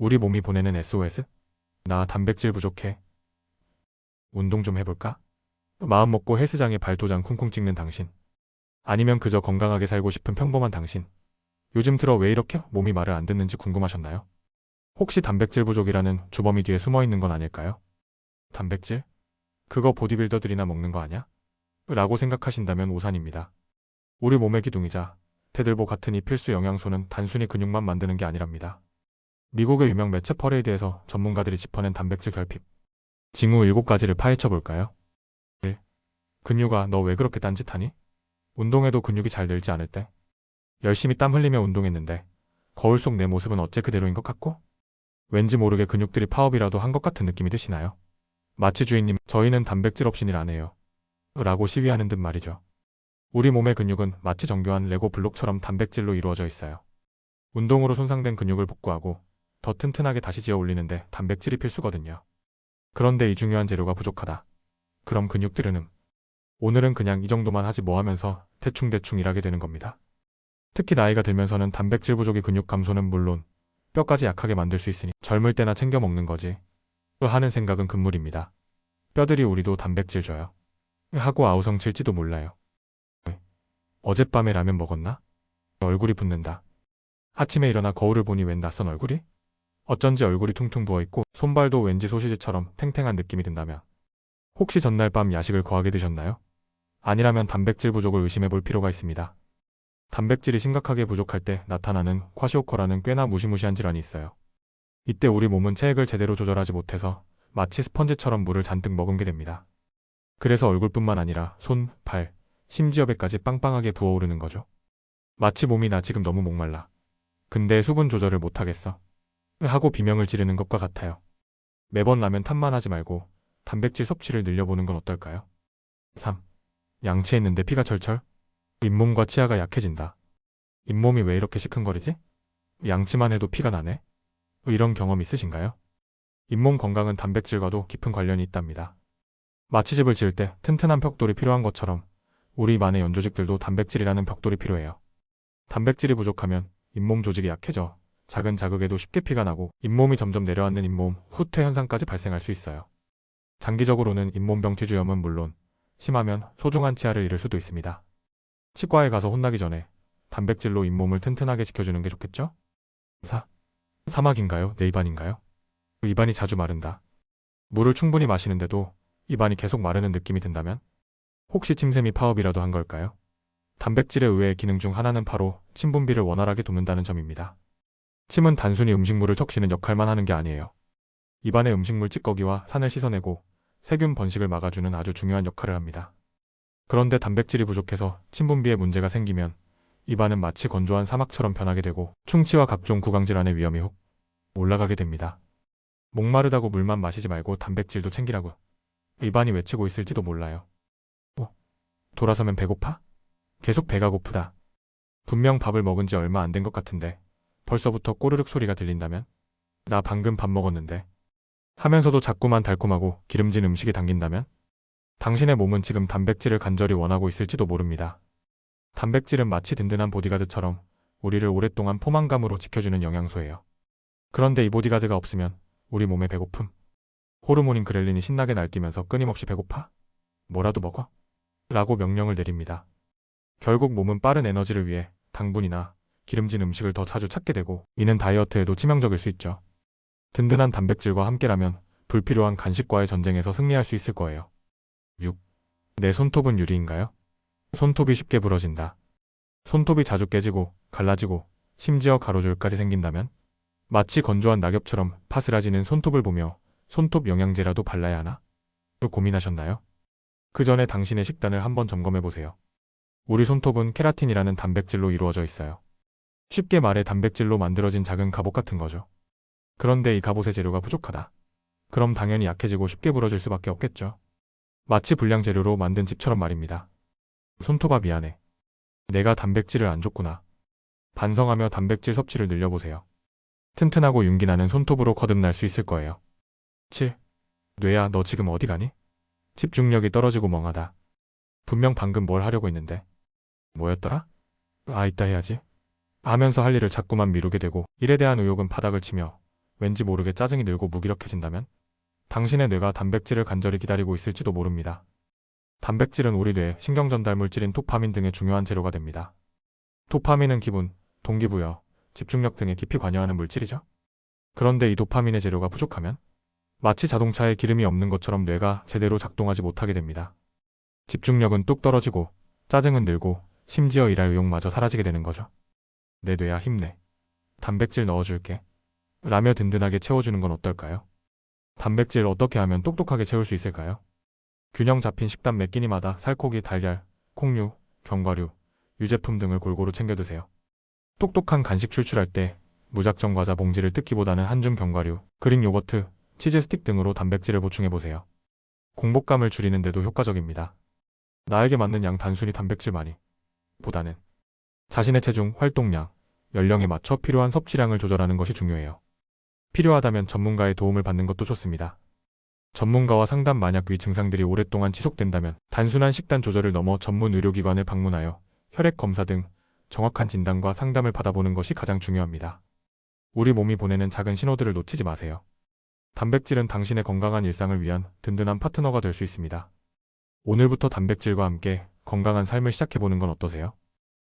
우리 몸이 보내는 SOS? 나 단백질 부족해. 운동 좀 해볼까? 마음 먹고 헬스장에 발도장 쿵쿵 찍는 당신. 아니면 그저 건강하게 살고 싶은 평범한 당신. 요즘 들어 왜 이렇게 몸이 말을 안 듣는지 궁금하셨나요? 혹시 단백질 부족이라는 주범이 뒤에 숨어 있는 건 아닐까요? 단백질? 그거 보디빌더들이나 먹는 거 아냐? 라고 생각하신다면 오산입니다. 우리 몸의 기둥이자 테들보 같은 이 필수 영양소는 단순히 근육만 만드는 게 아니랍니다. 미국의 유명 매체 퍼레이드에서 전문가들이 짚어낸 단백질 결핍. 징후 7가지를 파헤쳐 볼까요? 1. 근육아, 너 왜 그렇게 딴짓하니? 운동해도 근육이 잘 늘지 않을 때. 열심히 땀 흘리며 운동했는데 거울 속 내 모습은 어째 그대로인 것 같고? 왠지 모르게 근육들이 파업이라도 한 것 같은 느낌이 드시나요? 마치 주인님, 저희는 단백질 없인 일 안 해요. 라고 시위하는 듯 말이죠. 우리 몸의 근육은 마치 정교한 레고 블록처럼 단백질로 이루어져 있어요. 운동으로 손상된 근육을 복구하고 더 튼튼하게 다시 지어 올리는데 단백질이 필수거든요. 그런데 이 중요한 재료가 부족하다. 그럼 근육들은 오늘은 그냥 이 정도만 하지 뭐 하면서 대충대충 일하게 되는 겁니다. 특히 나이가 들면서는 단백질 부족이 근육 감소는 물론 뼈까지 약하게 만들 수 있으니 젊을 때나 챙겨 먹는 거지 하는 생각은 금물입니다. 뼈들이 우리도 단백질 줘요. 하고 아우성칠지도 몰라요. 어젯밤에 라면 먹었나? 얼굴이 붓는다. 아침에 일어나 거울을 보니 웬 낯선 얼굴이? 어쩐지 얼굴이 퉁퉁 부어있고 손발도 왠지 소시지처럼 탱탱한 느낌이 든다면 혹시 전날 밤 야식을 거하게 드셨나요? 아니라면 단백질 부족을 의심해 볼 필요가 있습니다. 단백질이 심각하게 부족할 때 나타나는 콰시오커라는 꽤나 무시무시한 질환이 있어요. 이때 우리 몸은 체액을 제대로 조절하지 못해서 마치 스펀지처럼 물을 잔뜩 머금게 됩니다. 그래서 얼굴뿐만 아니라 손, 발, 심지어 배까지 빵빵하게 부어오르는 거죠. 마치 몸이 나 지금 너무 목말라. 근데 수분 조절을 못하겠어. 하고 비명을 지르는 것과 같아요. 매번 라면 탓만 하지 말고 단백질 섭취를 늘려보는 건 어떨까요? 3. 양치했는데 피가 철철? 잇몸과 치아가 약해진다. 잇몸이 왜 이렇게 시큰거리지? 양치만 해도 피가 나네? 이런 경험 있으신가요? 잇몸 건강은 단백질과도 깊은 관련이 있답니다. 마치 집을 지을 때 튼튼한 벽돌이 필요한 것처럼 우리 입안의 연조직들도 단백질이라는 벽돌이 필요해요. 단백질이 부족하면 잇몸 조직이 약해져 작은 자극에도 쉽게 피가 나고 잇몸이 점점 내려앉는 잇몸 후퇴 현상까지 발생할 수 있어요. 장기적으로는 잇몸병 치주염은 물론 심하면 소중한 치아를 잃을 수도 있습니다. 치과에 가서 혼나기 전에 단백질로 잇몸을 튼튼하게 지켜주는 게 좋겠죠? 4. 사막인가요? 내 입안인가요? 입안이 자주 마른다. 물을 충분히 마시는데도 입안이 계속 마르는 느낌이 든다면? 혹시 침샘이 파업이라도 한 걸까요? 단백질의 의외의 기능 중 하나는 바로 침 분비를 원활하게 돕는다는 점입니다. 침은 단순히 음식물을 적시는 역할만 하는 게 아니에요. 입안의 음식물 찌꺼기와 산을 씻어내고 세균 번식을 막아주는 아주 중요한 역할을 합니다. 그런데 단백질이 부족해서 침 분비에 문제가 생기면 입안은 마치 건조한 사막처럼 변하게 되고 충치와 각종 구강질환의 위험이 훅 올라가게 됩니다. 목마르다고 물만 마시지 말고 단백질도 챙기라고. 입안이 외치고 있을지도 몰라요. 돌아서면 배고파? 계속 배가 고프다. 분명 밥을 먹은 지 얼마 안 된 것 같은데 벌써부터 꼬르륵 소리가 들린다면? 나 방금 밥 먹었는데. 하면서도 자꾸만 달콤하고 기름진 음식이 당긴다면? 당신의 몸은 지금 단백질을 간절히 원하고 있을지도 모릅니다. 단백질은 마치 든든한 보디가드처럼 우리를 오랫동안 포만감으로 지켜주는 영양소예요. 그런데 이 보디가드가 없으면 우리 몸의 배고픔, 호르몬인 그렐린이 신나게 날뛰면서 끊임없이 배고파? 뭐라도 먹어? 라고 명령을 내립니다. 결국 몸은 빠른 에너지를 위해 당분이나 기름진 음식을 더 자주 찾게 되고 이는 다이어트에도 치명적일 수 있죠. 든든한 단백질과 함께라면 불필요한 간식과의 전쟁에서 승리할 수 있을 거예요. 6. 내 손톱은 유리인가요? 손톱이 쉽게 부러진다. 손톱이 자주 깨지고 갈라지고 심지어 가로줄까지 생긴다면? 마치 건조한 낙엽처럼 파스라지는 손톱을 보며 손톱 영양제라도 발라야 하나? 고민하셨나요? 그 전에 당신의 식단을 한번 점검해보세요. 우리 손톱은 케라틴이라는 단백질로 이루어져 있어요. 쉽게 말해 단백질로 만들어진 작은 갑옷 같은 거죠. 그런데 이 갑옷의 재료가 부족하다. 그럼 당연히 약해지고 쉽게 부러질 수밖에 없겠죠. 마치 불량 재료로 만든 집처럼 말입니다. 손톱아 미안해. 내가 단백질을 안 줬구나. 반성하며 단백질 섭취를 늘려보세요. 튼튼하고 윤기나는 손톱으로 거듭날 수 있을 거예요. 7. 뇌야, 너 지금 어디 가니? 집중력이 떨어지고 멍하다. 분명 방금 뭘 하려고 했는데. 뭐였더라? 이따 해야지. 하면서 할 일을 자꾸만 미루게 되고 일에 대한 의욕은 바닥을 치며 왠지 모르게 짜증이 늘고 무기력해진다면 당신의 뇌가 단백질을 간절히 기다리고 있을지도 모릅니다. 단백질은 우리 뇌 신경 전달 물질인 도파민 등의 중요한 재료가 됩니다. 도파민은 기분, 동기부여, 집중력 등에 깊이 관여하는 물질이죠. 그런데 이 도파민의 재료가 부족하면 마치 자동차에 기름이 없는 것처럼 뇌가 제대로 작동하지 못하게 됩니다. 집중력은 뚝 떨어지고 짜증은 늘고 심지어 일할 의욕마저 사라지게 되는 거죠. 내 뇌야 힘내. 단백질 넣어줄게. 라며 든든하게 채워주는 건 어떨까요? 단백질 어떻게 하면 똑똑하게 채울 수 있을까요? 균형 잡힌 식단 몇 끼니마다 살코기, 달걀, 콩류, 견과류, 유제품 등을 골고루 챙겨 드세요. 똑똑한 간식 출출할 때 무작정 과자 봉지를 뜯기보다는 한줌 견과류, 그릭 요거트, 치즈 스틱 등으로 단백질을 보충해보세요. 공복감을 줄이는 데도 효과적입니다. 나에게 맞는 양 단순히 단백질 많이 보다는 자신의 체중, 활동량, 연령에 맞춰 필요한 섭취량을 조절하는 것이 중요해요. 필요하다면 전문가의 도움을 받는 것도 좋습니다. 전문가와 상담 만약 위 증상들이 오랫동안 지속된다면 단순한 식단 조절을 넘어 전문 의료기관을 방문하여 혈액 검사 등 정확한 진단과 상담을 받아보는 것이 가장 중요합니다. 우리 몸이 보내는 작은 신호들을 놓치지 마세요. 단백질은 당신의 건강한 일상을 위한 든든한 파트너가 될 수 있습니다. 오늘부터 단백질과 함께 건강한 삶을 시작해보는 건 어떠세요?